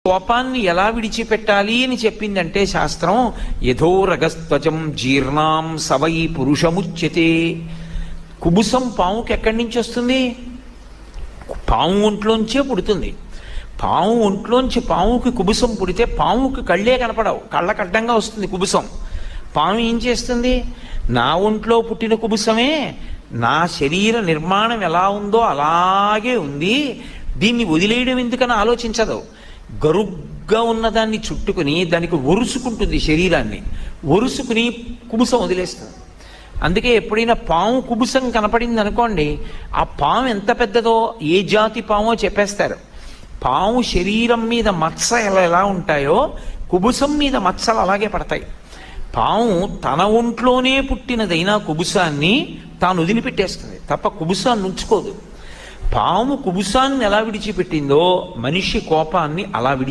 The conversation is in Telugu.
కోపాన్ని ఎలా విడిచిపెట్టాలి అని చెప్పిందంటే శాస్త్రం, యథోరగస్త్వచం జీర్ణాం సవై పురుషముచ్యతే. కుబుసం పాముకి ఎక్కడి నుంచి వస్తుంది? పాము ఒంట్లోంచే పుడుతుంది. పాము ఒంట్లోంచి పాముకి కుబుసం పుడితే పాముకి కళ్ళే కనపడవు, కళ్ళకు అడ్డంగా వస్తుంది కుబుసం. పాము ఏం చేస్తుంది? నా ఒంట్లో పుట్టిన కుబుసమే నా శరీర నిర్మాణం ఎలా ఉందో అలాగే ఉంది, దీన్ని వదిలేయడం ఎందుకని ఆలోచించదు. గరుగ్గా ఉన్నదాన్ని చుట్టుకుని దానికి ఒరుసుకుంటుంది, శరీరాన్ని ఒరుసుకుని కుబుసం వదిలేస్తుంది. అందుకే ఎప్పుడైనా పాము కుబుసం కనపడింది అనుకోండి, ఆ పాము ఎంత పెద్దదో ఏ జాతి పామో చెప్పేస్తారు. పాము శరీరం మీద మచ్చలు ఎలా ఉంటాయో కుబుసం మీద మచ్చలు అలాగే పడతాయి. పాము తన ఒంట్లోనే పుట్టినదైనా కుబుసాన్ని తాను వదిలిపెట్టేస్తుంది తప్ప కుబుసాన్ని ఉంచుకోదు. పాము కుబుసాన్ని ఎలా విడిచిపెట్టిందో మనిషి కోపాన్ని అలా